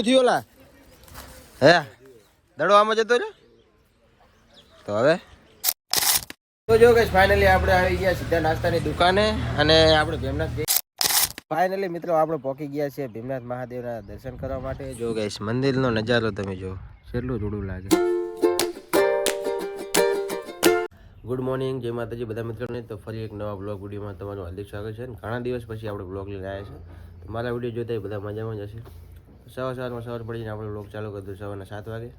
થયું ઓલા હે દડો આમ જતો રહ્યો તો હવે તો જો કે ફાઇનલી આપણે આવી ગયા સીધા નાસ્તાની દુકાને અને આપણે ભીમનાથ ફાઇનલી મિત્રો આપણે પહોંચી ગયા છીએ ભીમનાથ મહાદેવના દર્શન કરવા માટે. જો ગાઈસ મંદિરનો નજારો તમે જો કેટલું જોડું લાગે. ગુડ મોર્નિંગ, જય માતાજી બધા મિત્રોને. તો ફરી એક નવા બ્લોગ વિડીયોમાં તમારું હાર્દિક સ્વાગત છે. ઘણા દિવસ પછી આપણે બ્લોગ લઈને આવ્યા છે. તો મારા વિડીયો જોતા બધા મજામાં જ હશે. સવાર પડીને આપણે બ્લોગ ચાલુ કરી દીધું સવારના 7 વાગે.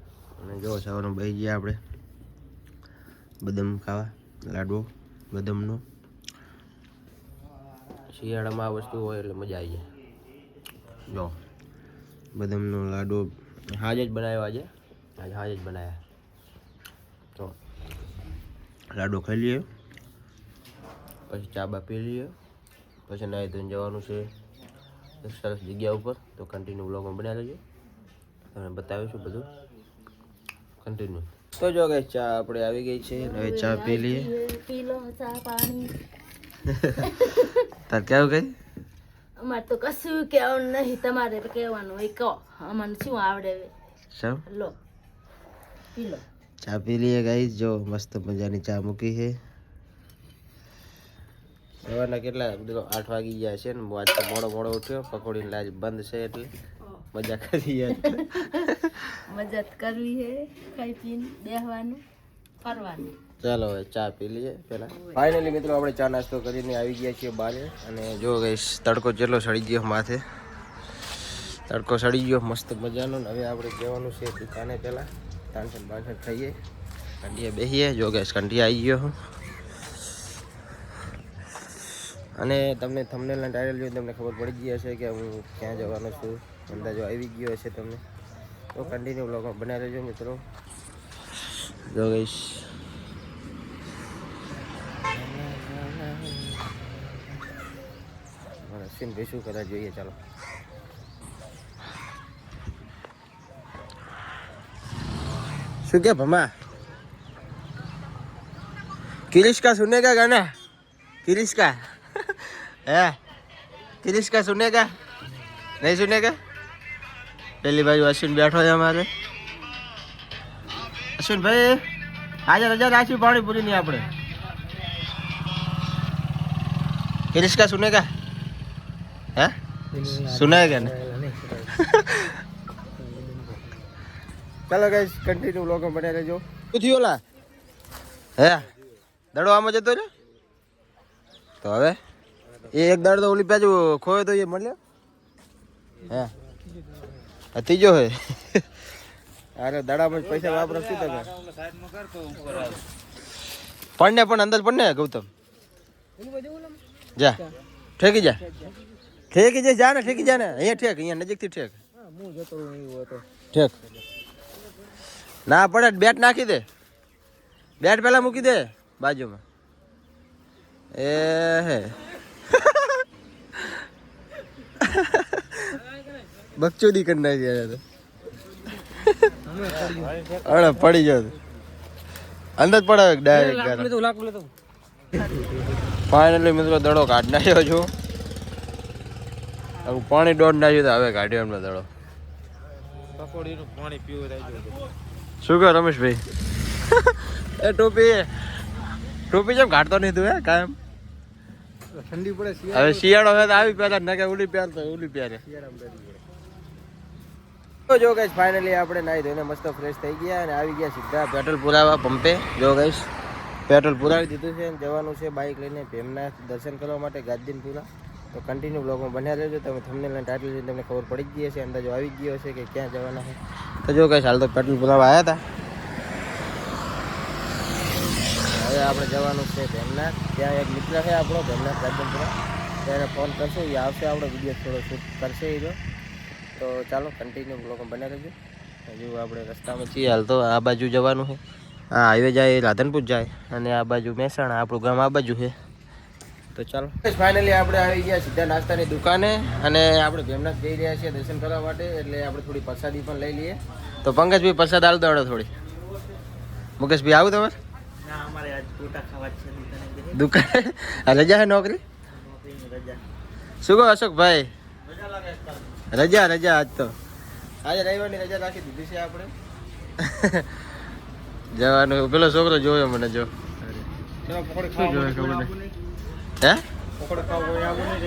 અને જો સવારમાં બેસી ગયા આપણે બદામ ખાવા, લાડવો બદામનો. શિયાળામાં આ વસ્તુ હોય એટલે મજા આવી જાય. જો બદામનો લાડવો હાજ જ બનાવ્યો આજે હાજ જ બનાવ્યા. તો લાડવો ખાઈ લઈએ, પછી ચા બા પી લઈએ, પછી નાહી ધોઈને જવાનું છે એક સરસ જગ્યા ઉપર. તો કન્ટિન્યુ બ્લોગમાં બનાવી લેજો, તમને બતાવીશું બધું કન્ટિન્યુ. તો જો ગાઈસ ચા આપણે આવી ગઈ છે, હવે ચા પી લઈએ. પી લો ચા પાણી. તાર કેવું કઈ અમારે તો કશું કહેવાનું નહીં, તમારે કહેવાનું હોય કહો, અમને શું આવડે. શું લો પી લો ચા પી લઈએ ગાઈસ. જો મસ્ત મજાની ચા મૂકી છે. સવારના કેટલા 8 વાગી ગયા છે ને આજ તો મોડો ઉઠ્યો. પકોડીની લાજ બંધ છે એટલે મજા કરી યાર. મજા કરવી છે, ખાઈ પીને બેહવાનું ફરવાનું. ચાલો હવે ચા પી લઈએ પેલા. ફાઇનલી મિત્રો આપણે ચા નાસ્તો કરીને આવી ગયા છીએ બહાર. અને જો ગાઈસ તડકો જેટલો સડી ગયો માથે, તડકો સડી ગયો મસ્ત મજાનો. હવે આપણે જવાનું છે દુકાને પહેલાં તાનસન બાનસન ખાઈએ, કંઠીએ બેસીએ. જો ગાઈસ કંઠી આવી ગયો હું. અને તમને થંબનેલના ટાઇટલ જોઈને તમને ખબર પડી ગઈ હશે કે હું ક્યાં જવાનો છું, અંદાજો આવી ગયો હશે તમને. તો કન્ટિન્યુ બ્લોગમાં બનાવી રહેજો મિત્રો. જો ગાઈસ અશ્વિન ભાઈ શું કરવા જોઈએ, ચાલો. શું કે ભમા किरिश का सुनेगा गाना, किरिश का है, किरिश का सुनेगा नहीं सुनेगा. पहली बाजू अश्विन बैठो है हमारे. अश्विन भाई आज रजा राशि पानी पूरी नहीं आपने. किरिश का सुनेगा है, सुनेगा ना. चलो गाइस कंटिन्यू व्लॉग में बने रहજો. શું થયું ઓલા હે દડો આમ જતો રહ્યો તો હવે એ એક દાડ તો ઓલી બાજુ ખોયો તો એ મળ્યો હે ત્રીજો હે. અરે દડામાં પૈસા વાપરો શું તમે પડને પણ અંદર પડને ગૌતમ જા ઠેકી જા જા ને ઠેકી જા ને અહીંયા ઠેક, અહીંયા નજીકથી ઠેક ઠેક. ના પડે બેટ નાખી દે, બેટ પેલા મૂકી દે બાજુમાં. એ હે બકચોદી કરી નાખી યાર. અરે પડી જાવ અંદર પડે ડાયરેક્ટ. ફાઇનલી મિત્રો દડો કાઢ નાખ્યો છું. પાણી દોડ નાખ્યું તો હવે કાઢ્યો એમને દડો. પકોડીનું પાણી પીવું રહ્યું. શું કહો રમેશભાઈ? એ ટોપી જેમ કાઢતો નહીં તું હે કાયમ. ઠંડી પડે હવે શિયાળો હોય તો આવી પહેલા ના કે ઉલી પહેરતો ઉલી પહેરે. તો જો ગાઈસ ફાઇનલી આપણે નાહી ધોઈને મસ્ત ફ્રેશ થઈ ગયા અને આવી ગયા સીધા પેટ્રોલ પુરાવા પંપે. જો ગાઈસ પેટ્રોલ પુરાવી દીધું છે, જવાનું છે બાઇક લઈને ભીમનાથ દર્શન કરવા માટે ગાદીનપુરા. તો કન્ટિન્યુ બ્લોગમાં બન્યા રહેજો. તમે થંબનેલના ટાઇટલ જોઈને તમને ખબર પડી જ ગઈ હશે, અંદાજો આવી ગયો હશે કે ક્યાં જવાના છે. તો જો ગાઈસ હાલ તો પેટ્રોલ પુરાવા આવ્યા હતા. હવે આપણે જવાનું છે ભીમનાથ. ત્યાં એક મિત્ર છે આપણો ભીમનાથ ગાદીનપુરા, ત્યારે ફોન કરશું, એ આવશે, આપણો વિડીયો થોડો શૂટ કરશે એ જો. તો ચાલો કન્ટિન્યુ બ્લોગમાં બન્યા રહેજો. હજુ આપણે રસ્તામાં છીએ હાલ તો. આ બાજુ જવાનું છે, આ હાઈવે જાય રાધનપુર જાય, અને આ બાજુ મહેસાણા, આપણું ગામ આ બાજુ છે. તો ચાલો ફાઇનલી આપણે આવી ગયા સીધા નાસ્તાની દુકાને અને આપણે ભીમનાથ જઈ રહ્યા છીએ દર્શન કરવા માટે. એટલે આપણે થોડી પ્રસાદી પણ લઈ લઈએ. તો પંકજભાઈ પ્રસાદ આલ દોડો થોડી. મુકેશભાઈ આવું તમારે? ના અમારે આજ ગોટા ખાવા છે દુકાન. રજા છે નોકરી? શું કહો અશોકભાઈ? રજા આજ તો આજે રવિવારની રજા રાખી દીધી છે આપણે. જવાનું પેલો છોકરો જોયો મને જો ચલો પકોડી શું જોવે ખબર નહીં. હે પકોડી ખાવા કોઈ આવું નહીં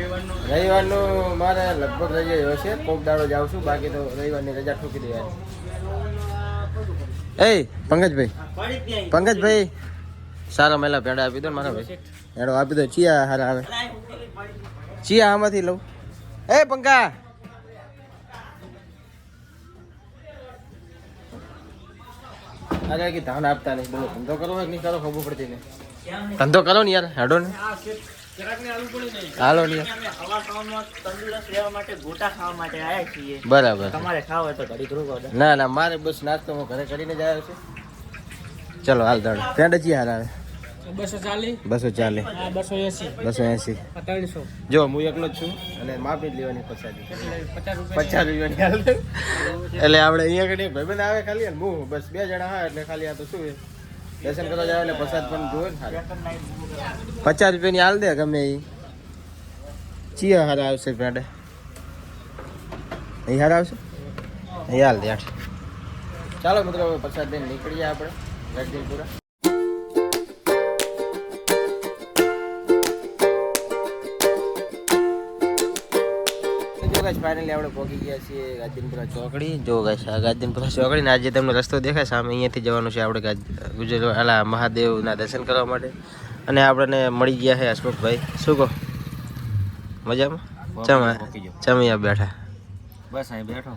રવિવારનું મારે લગભગ રજા હશે. કોક દાડો જાઉં છું, બાકી તો રવિવારની રજા ઠોકી દેવાની. એ પંકજભાઈ સારા મેલા પેડા આપી દો ને મારા ભાઈ. પેડો આપી દો. ચિયા હારા આવે? ચિયા આમાંથી લઉં? એ પંકા અરે કે ધાન આપતા નહીં. બોલો ધંધો કરવો કે નહીં કરો ખબર પડતી નહીં. ધંધો કરો ને યાર. હેડો ને હાલો ને યાર. બરાબર. ના ના મારે બસ નાસ્તો હું ઘરે કરીને જ આવ્યો છું. ચલો હાલ દાડો. પેડા ચિયા હારા આવે? 240 280 જો હું એકલો જ છું અને માપી જ લેવાની પચાસ 50 રૂપિયાની હાલ. એટલે આપણે અહીંયા એક ભાઈબંધ આવે ખાલી અને હું બસ 2 જણા હા એટલે ખાલી આ તો શું છે દર્શન કરવા જાય એટલે પ્રસાદ પણ જોવે ને હાલ. 50 રૂપિયાની હાલ દે ગમે એ. ચિયા હારા આવશે પેડા? અહીં હારા આવશે? અહીં હાલ દે 8. ચાલો મિત્રો હવે પ્રસાદ લઈને નીકળીએ આપણે ગઢપુરા. ફાઇનલી આપણે પહોંચી ગયા છીએ ગાજનપુરા ચોકડી. જો ગાઈસ આ ગાજનપુરા ચોકડી ને આજે તમને રસ્તો દેખાય સામે, અહીંયાથી જવાનું છે આપણે ગુજરાત આલા મહાદેવના દર્શન કરવા માટે. અને આપણને મળી ગયા છે હસમુખભાઈ. શું કહો મજામાં? ચમૈયા બેઠા બસ અહીં બેઠો.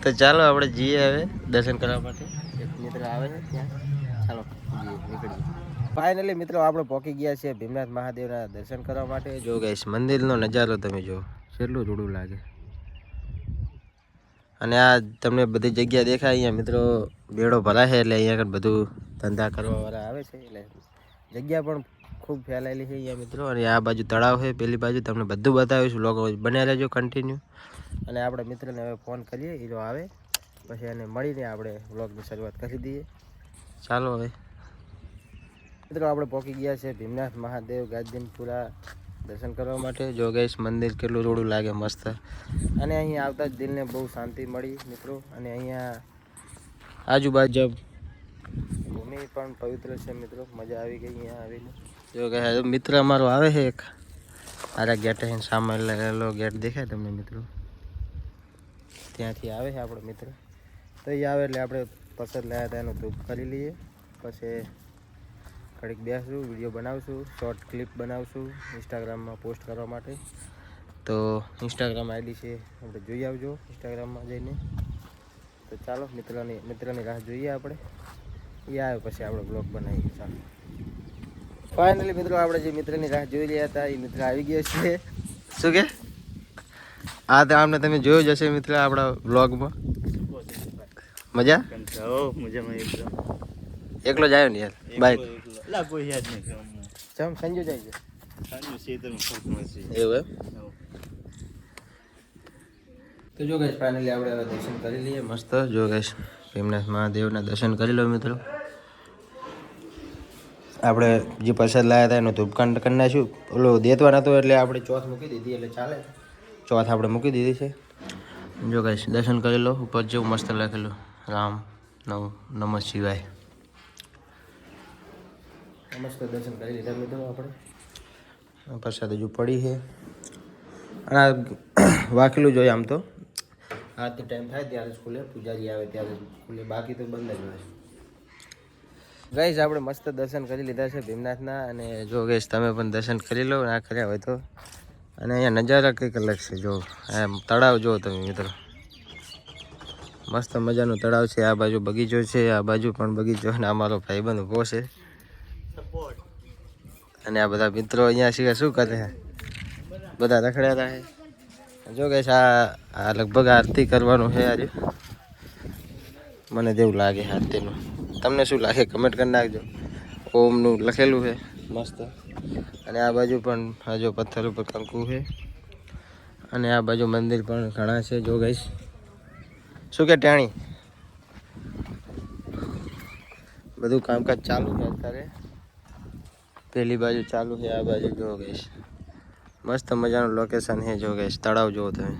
તો ચાલો આપણે જઈએ હવે દર્શન કરવા માટે. એક મિત્ર આવે છે ત્યાં, ચાલો નીકળીએ. ફાઇનલી મિત્રો આપણે પહોંચી ગયા છીએ ભીમનાથ મહાદેવના દર્શન કરવા માટે. જો ગાઈસ મંદિરનો નજારો તમે જો કેટલું રૂડું લાગે. અને આ તમને બધી જગ્યા દેખાય. અહીંયા મિત્રો બેડો ભરાય છે એટલે અહીંયા આગળ બધું ધંધા કરવાવાળા આવે છે, એટલે જગ્યા પણ ખૂબ ફેલાયેલી છે અહીંયા મિત્રો. અને આ બાજુ તળાવ છે, પેલી બાજુ તમને બધું બતાવીશું. લોકો બન્યા રહેજો કન્ટિન્યુ. અને આપણે મિત્રને હવે ફોન કરીએ, એ જો આવે પછી એને મળીને આપણે વ્લોગની શરૂઆત કરી દઈએ. ચાલો હવે મિત્રો આપણે પહોંચી ગયા છે ભીમનાથ મહાદેવ ગાજનપુરા દર્શન કરવા માટે. જો ગાઈસ મંદિર કેટલું રોડું લાગે મસ્ત. અને અહીંયા આવતા જ દિલને બહુ શાંતિ મળી મિત્રો. અને અહીંયા આજુબાજુ ભૂમિ પણ પવિત્ર છે મિત્રો. મજા આવી ગઈ અહીંયા આવીને. જો ગાઈસ મિત્ર અમારો આવે છે એક આરા ગેટ સામે લાગેલો ગેટ દેખાય તમને મિત્રો, ત્યાંથી આવે છે આપણો મિત્ર. તો એ આવે એટલે આપણે પસંદ લાવ્યા હતા એનું ધૂપ કરી લઈએ. પછી ઘડીક બેસશું, વિડીયો બનાવશું, શોર્ટ ક્લિપ બનાવશું ઇન્સ્ટાગ્રામમાં પોસ્ટ કરવા માટે. તો ઇન્સ્ટાગ્રામ આઈડી છે આપણે જોઈ આવજો ઇન્સ્ટાગ્રામમાં જઈને. તો ચાલો મિત્રની રાહ જોઈએ આપણે. એ આવે પછી આપણે બ્લોગ બનાવીએ. ચાલો ફાઇનલી મિત્રો આપણે જે મિત્રની રાહ જોઈ રહ્યા હતા એ મિત્ર આવી ગયા છે. શું કે આ તો આમને તમે જોયું જ હશે મિત્ર આપણા બ્લોગમાં. મજા એકલો જ આવ્યો ને યાર બાઈક? ચમ સંજુ જાય છે એવું એમ? તો જો ગાઈસ ફાઇનલી આપણે હવે દર્શન કરી લઈએ મસ્ત. જો ગાઈસ ભીમનાથ મહાદેવના દર્શન કરી લો મિત્રો. આપણે જે પ્રસાદ લાવ્યા હતા એનું ધૂપકાંડ કરી નાખ્યું. ઓલો દેતવા નહોતો એટલે આપણે ચોથ મૂકી દીધી, એટલે ચાલે. ચોથ આપણે મૂકી દીધી છે. જો ગાઈસ દર્શન કરી લો. ઉપર જેવું મસ્ત લખેલું રામ નમઃ શિવાય. મસ્ત દર્શન કરી લીધા મિત્રો આપણે. પ્રસાદ હજુ પડી છે. અને આ વાકેલું જોઈએ આમ તો આરતી ટાઈમ થાય ત્યારે જ ખુલે, પૂજારી આવે ત્યારે જ ખુલે, બાકી તો બંધ જ હોય. ગાઈસ આપણે મસ્ત દર્શન કરી લીધા છે ભીમનાથના. અને જો ગાઈસ તમે પણ દર્શન કરી લો ના કર્યા હોય તો. અને અહીંયા નજારા કંઈક અલગ છે. જો એમ તળાવ જુઓ તમે મિત્રો, મસ્ત મજાનું તળાવ છે. આ બાજુ બગીચો છે, આ બાજુ પણ બગીચો. અને અમારો ભાઈબંધ ઊભો છે. અને આ બધા મિત્રો અહીંયા શીખે શું કરે છે, બધા રખડ્યા છે. જો ગાઈસ આ લગભગ આરતી કરવાનું છે આજે, મને જેવું લાગે આરતીનું. તમને શું લાગે કમેન્ટ કરી નાખજો. ઓમનું લખેલું છે મસ્ત. અને આ બાજુ પણ હજુ પથ્થર ઉપર કંકુ છે. અને આ બાજુ મંદિર પણ ઘણા છે. જો ગાઈસ શું કે ટાણી બધું કામકાજ ચાલુ છે અત્યારે. પેલી બાજુ ચાલુ છે, આ બાજુ જો ગાઈસ મસ્ત મજાનું લોકેશન છે. જો ગાઈસ તળાવ જુઓ તમે,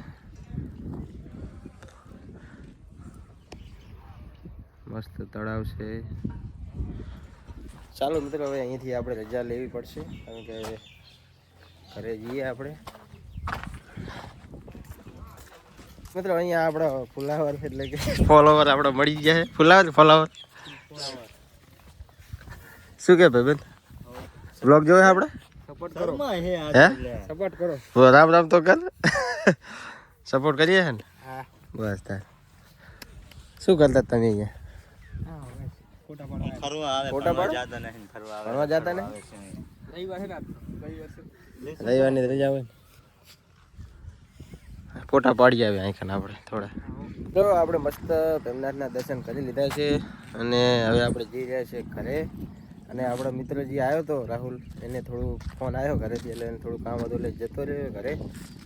મસ્ત તળાવ છે. ચાલો મિત્રો હવે અહીંથી આપણે રજા લેવી પડશે કારણ કે ઘરે જઈએ આપણે. મિત્રો અહીંયા આપણો ફુલાવર એટલે કે ફોલોવર આપણે મળી ગયા છે. ફોલોવર શું કે ભાઈ બ્લોગ જોવે આપણે સપોર્ટ કરો હે સપોર્ટ કરો. રામ રામ તો કર સપોર્ટ કરીએ છે ને. હા બસ તાર શું કરતા તમે અહીંયા ફોટા પાડવા ફોટા પાડો ભણવા જતા ને રવિવાર છે ને રવિવારની રજા હોય ને ફોટા પાડી આવે આંખના આપણે થોડા. તો આપણે મસ્ત ભીમનાથના દર્શન કરી લીધા છે અને હવે આપણે જઈ રહ્યા છીએ ઘરે. અને આપણો મિત્ર જે આવ્યો હતો રાહુલ એને થોડું ફોન આવ્યો ઘરેથી એટલે એને થોડું કામ હતું એટલે જતો રહ્યો ઘરે.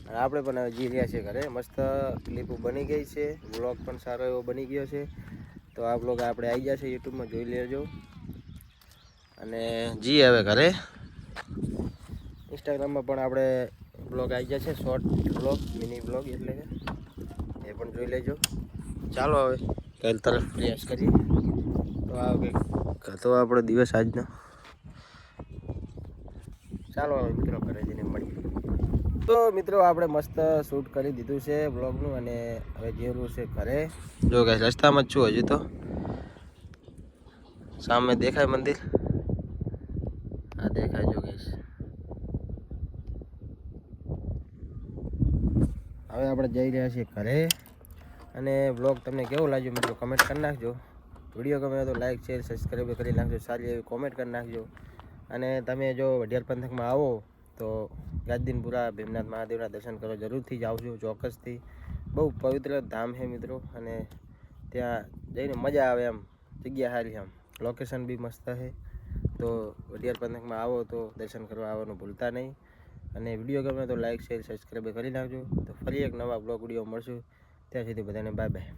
અને આપણે પણ હવે જઈ રહ્યા છીએ ઘરે. મસ્ત ક્લિપો બની ગઈ છે, વ્લોગ પણ સારો એવો બની ગયો છે. તો આ વ્લોગ આપણે આવી ગયા છે યુટ્યુબમાં જોઈ લેજો. અને જઈએ હવે ઘરે. ઇન્સ્ટાગ્રામમાં પણ આપણે બ્લોગ આવી ગયા છે, શોર્ટ બ્લોગ મિની બ્લોગ એટલે કે એ પણ જોઈ લેજો. ચાલો હવે કાલ તરફ પ્રયાસ કરીએ. તો આ કંઈક તો આપણો દિવસ આજનો. ચાલો હવે મિત્રો ઘરે જઈને મળીએ. તો મિત્રો આપણે મસ્ત શૂટ કરી દીધું છે બ્લોગનું અને હવે જેવું છે ઘરે. જો કાંઈ રસ્તામાં જ છું હજુ તો. સામે દેખાય મંદિર, આ દેખાય જો ગઈશ. હવે આપણે જઈ રહ્યા છીએ ઘરે. અને બ્લોગ તમને કેવો લાગ્યો મિત્રો કમેન્ટ કરી નાખજો. વિડીયો ગમે તો લાઈક શેર સબસ્ક્રાઈબ કરી નાખજો. સારી એવી કોમેન્ટ કરી નાખજો. અને તમે જો વઢિયાર પંથકમાં આવો તો ગાજદીનપુરા ભીમનાથ મહાદેવના દર્શન કરો જરૂરથી જ આવજો ચોક્કસથી. બહુ પવિત્ર ધામ છે મિત્રો અને ત્યાં જઈને મજા આવે એમ. જગ્યા સારી આમ લોકેશન બી મસ્ત છે. તો વઢિયાર પંથકમાં આવો તો દર્શન કરવા આવવાનું ભૂલતા નહીં. અને વિડીયો ગમે તો લાઈક શેર સબસ્ક્રાઈબ કરી નાખજો. તો ફરી એક નવા બ્લોગ વિડીયો મળશું. ત્યાં સુધી બધાને બાય બાય.